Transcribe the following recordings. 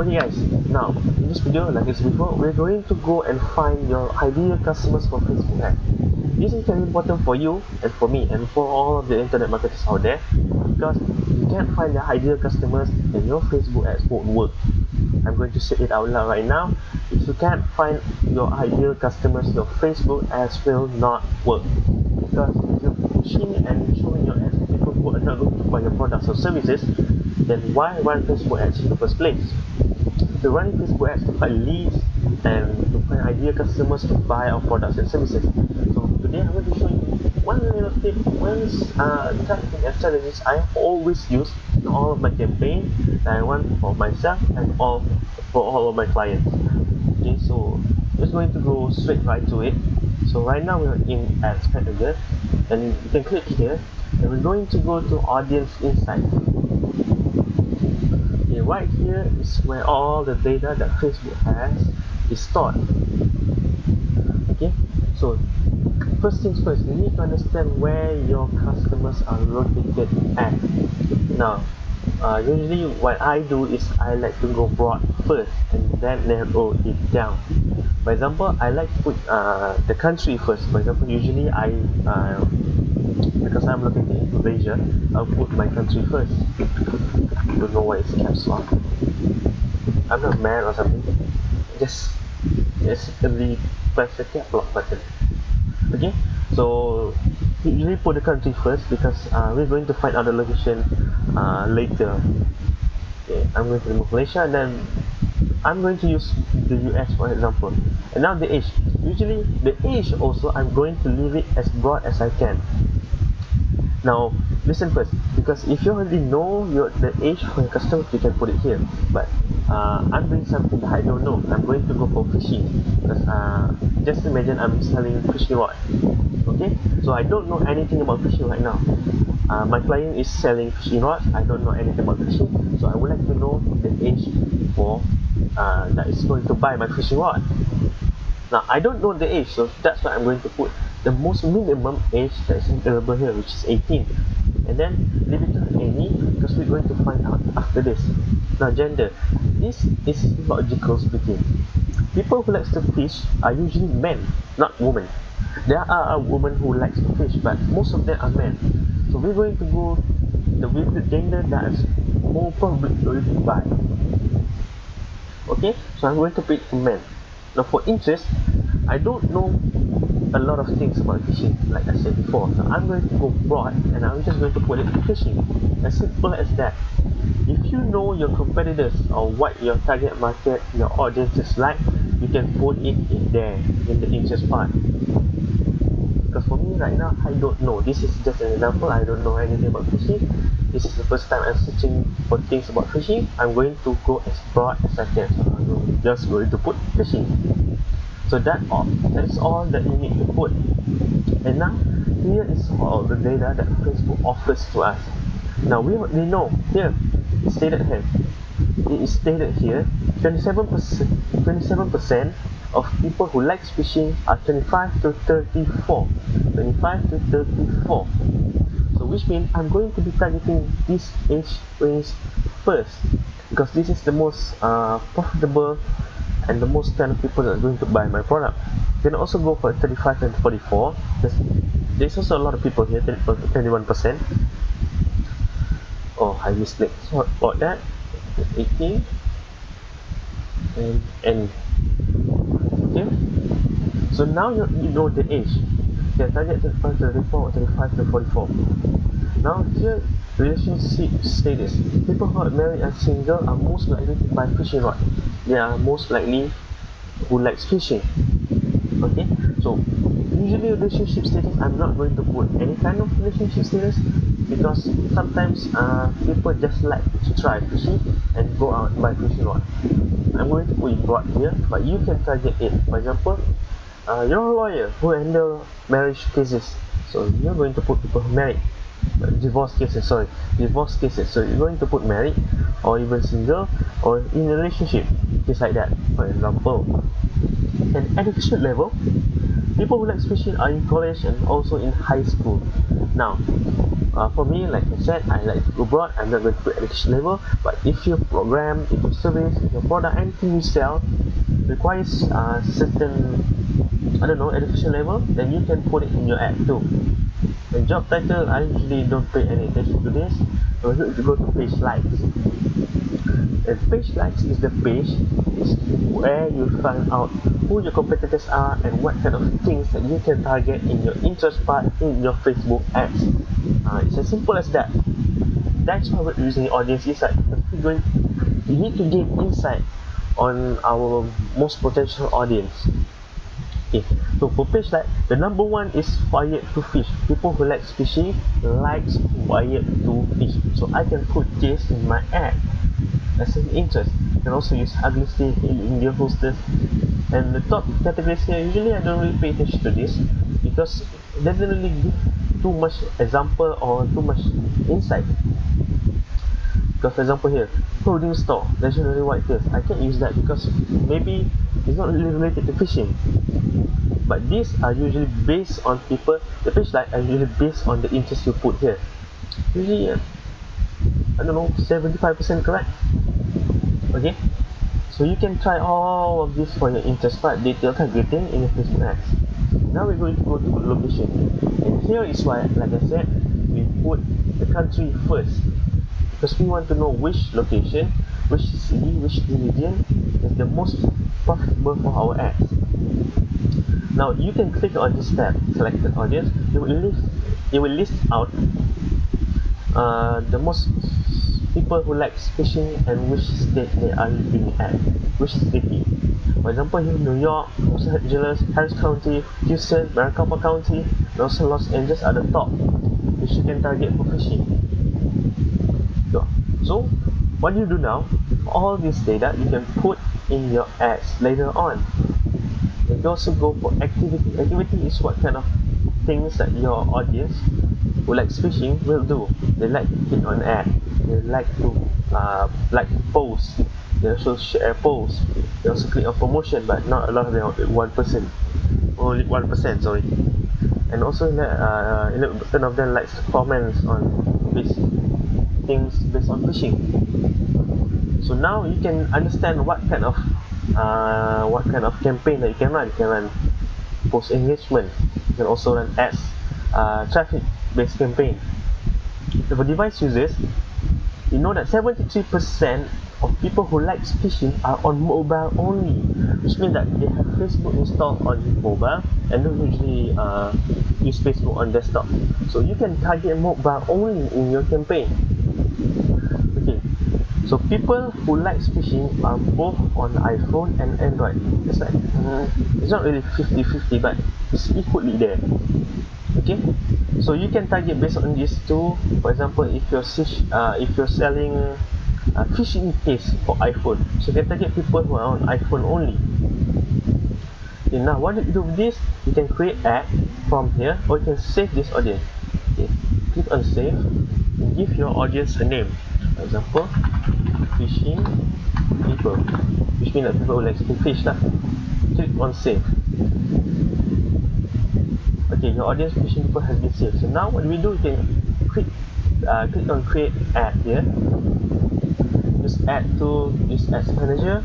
Okay guys, now in this video, like I said before, we're going to go and find your ideal customers for Facebook ads. This is very important for you and for me and for all of the internet marketers out there, because if you can't find the ideal customers, then your Facebook ads won't work. I'm going to say it out loud right now. If you can't find your ideal customers, your Facebook ads will not work. Because if you're pushing and showing your ads to people who are not going to buy your products or services, then why run Facebook ads in the first place? To run Facebook ads to find leads and to find ideal customers to buy our products and services. So today I'm going to show you one little tip, one tactic and strategies I always use in all of my campaigns that I run for myself and for all of my clients. Okay, so just going to go straight right to it. So right now we're in Ads Manager, and you can click here, and we're going to go to Audience Insight. Okay, right here is where all the data that Facebook has is stored. Okay, so first things first, you need to understand where your customers are located at. Now, usually what I do is I like to go broad first and then narrow it down. For example, I like to put the country first. For example, usually because I'm located in Malaysia, I'll put my country first. Don't know why it's caps lock. I'm not mad or something. Just really press the cap lock button. Okay, so usually put the country first because we're going to find out the location later. Okay, I'm going to remove Malaysia, and then I'm going to use the US for example. And now the age. Usually the age also I'm going to leave it as broad as I can. Now listen first, because if you already know the age for your customer, you can put it here. But I'm doing something that I don't know. I'm going to go for fishing because just imagine I'm selling fishing rod. Okay, so I don't know anything about fishing right now. My client is selling fishing rods. I don't know anything about fishing, so I would like to know the age for that is going to buy my fishing rod. Now I don't know the age, so that's why I'm going to put the most minimum age that is available here, which is 18, and then leave it to any, because we're going to find out after this. Now gender, this is logical speaking. People who likes to fish are usually men, not women. There are women who likes to fish, but most of them are men. So we're going to go with the gender that is more probability to buy. Okay, so I'm going to pick men. Now for interest, I don't know a lot of things about fishing, like I said before. So I'm going to go broad, and I'm just going to put it in fishing. As simple as that. If you know your competitors or what your target market, your audience is like, you can put it in there, in the interest part. Because for me right now, I don't know. This is just an example. I don't know anything about fishing. This is the first time I'm searching for things about fishing. I'm going to go as broad as I can. So I'm just going to put fishing. So that's all that you need to put. And now here is all the data that Facebook offers to us. Now we already know here. It's stated here. It is stated here. 27% of people who like fishing are 25 to 34. 25 to 34. So which means I'm going to be targeting this age range first, because this is the most profitable and the most kind of people that are going to buy my product. You can also go for 35 and 44. There's also a lot of people here, 21%. Oh, I mistake. So about that, 18 and okay. So now you know the age. Okay, target 35 to 34 or 35 to 44. Now here, relationship status. People who are married and single are most likely to buy fishing rod. They are most likely who likes fishing. Okay, so usually relationship status, I'm not going to put any kind of relationship status, because sometimes people just like to try fishing and go out and buy fishing rod. I'm going to put it broad here, but you can target it. For example, you're a lawyer who handle marriage cases, so you're going to put people who married. Divorce cases. So you're going to put married, or even single, or in a relationship, just like that. For example, and education level, people who like fishing are in college and also in high school. Now For me, like I said, I like to go broad. I'm not going to put education level, but if your program, if your service, if your product, anything you sell requires certain, I don't know, education level, then you can put it in your ad too. The job title, I usually don't pay any attention to this. I'm going to go to page likes. And page likes is the page is where you find out who your competitors are and what kind of things that you can target in your interest part in your Facebook ads. It's as simple as that. That's why we're using audience insight. We need to gain insight on our most potential audience. Okay, so for page like, the number one is wired to fish. People who like fishing likes wired to fish. So I can put this in my ad as an interest. You can also use ugly stick, Indian hostess, and the top categories here. Usually I don't really pay attention to this because it doesn't really give too much example or too much insight. Because for example here, clothing store, legendary white tails, I can't use that because maybe it's not really related to fishing. But these are usually based on people, the page like are usually based on the interest you put here. Usually, I don't know, 75% correct. Okay, so you can try all of this for your interest part, detail targeting in your Facebook ads. Now we're going to go to location, and here is why, like I said, we put the country first because we want to know which location, which city, which region is the most profitable for our ads. Now you can click on this tab, selected audience. It will list out the most people who like fishing and which state they are living at, which city. For example, here New York, Los Angeles, Harris County, Houston, Maricopa County, and also Los Angeles are the top, which you can target for fishing. So what you do now, all this data you can put in your ads later on. You can also go for activity. Activity is what kind of things that your audience who likes fishing will do. They like to click on ad. They like to post. They also share posts. They also click on promotion, but not a lot of them. 1%, only 1%. Sorry. And also 11% of them likes comments on this things based on fishing. So now you can understand what kind of campaign that you can run. You can run post engagement. You can also run ads, traffic based campaign. So for device users, you know that 73% of people who like fishing are on mobile only, which means that they have Facebook installed on mobile and don't usually use Facebook on desktop. So you can target mobile only in your campaign. Okay, so people who like fishing are both on iPhone and Android. It's like it's not really 50-50, but it's equally there. Okay, so you can target based on these two. For example, if you're selling fishing case for iPhone, so you can target people who are on iPhone only. Okay, now what you do with this, you can create ad from here, or you can save this audience. Okay, click on save and give your audience a name. For example, fishing people, which means that people who like to fish lah. Click on save. Okay, your audience fishing people has been saved. So now what we do, you can click on create ad here. Just add to this ads manager.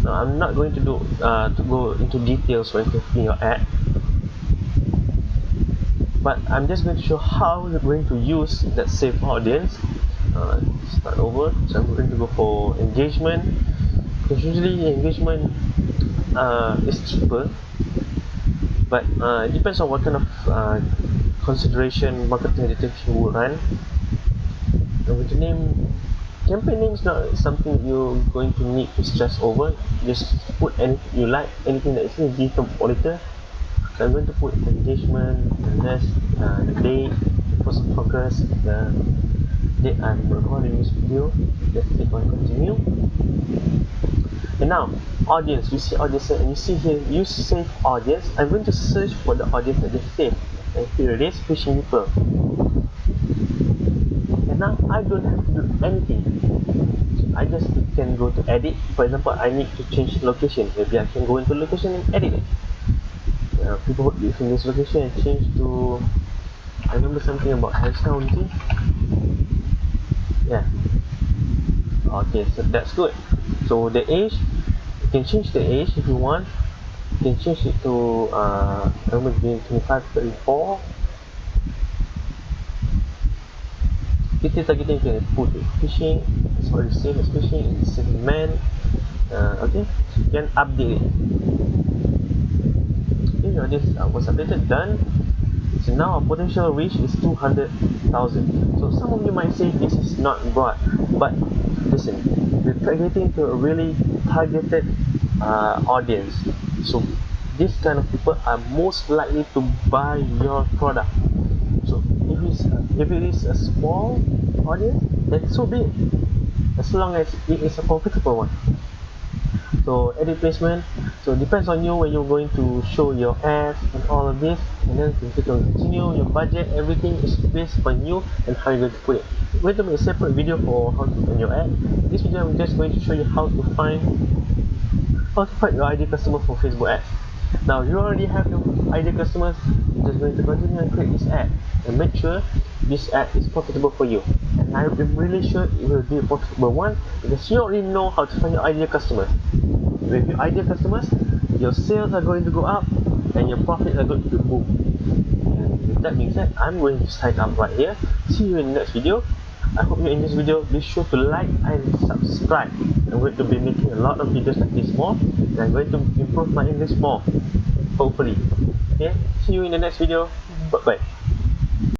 Now I'm not going to go into details when creating your ad, but I'm just going to show how you're going to use that saved audience. Start over. So I'm going to go for engagement, because usually engagement is cheaper, but it depends on what kind of consideration marketing detection will run. I'm going to name campaign name is not something you're going to need to stress over. Just put anything you like, anything that is easy to monitor. So I'm going to put engagement, the date, the post progress, the date I'm recording this video. Just click on continue. And now audience, you see audience, and you see here you save audience. I'm going to search for the audience that they saved, and here it is, fishing people. And now I don't have to do anything. So I just can go to edit. For example, I need to change location. Maybe I can go into location and edit it. people in this location and change to, I remember something about Harris County. Yeah. Okay, so that's good. So the age, you can change the age if you want. You can change it to I remember between 25 34. Kita targeting can put fishing, it's already same as fishing, it's same man. Okay, you can update it. Okay, this was updated, done. So now our potential reach is 200,000. So some of you might say this is not broad, but listen, we're targeting to a really targeted audience. So this kind of people are most likely to buy your product. So if it is a small audience, then so be it, as long as it is a profitable one. So edit placement, so it depends on you when you're going to show your ads and all of this, and then you click on continue. Your budget, everything is based on you and how you're going to put it. I'm going to make a separate video for how to run your ad. This video I'm just going to show you how to find your ideal customer for Facebook ads. Now you already have your ideal customers, you're just going to continue and create this ad and make sure this ad is profitable for you. And I'm really sure it will be a profitable one because you already know how to find your ideal customers. With your ideal customers, your sales are going to go up and your profits are going to boom. And with that being said, I'm going to sign up right here. See you in the next video. I hope you enjoyed this video. Be sure to like and subscribe. I'm going to be making a lot of videos like this more, and I'm going to improve my English more, hopefully. Okay, see you in the next video. Bye bye.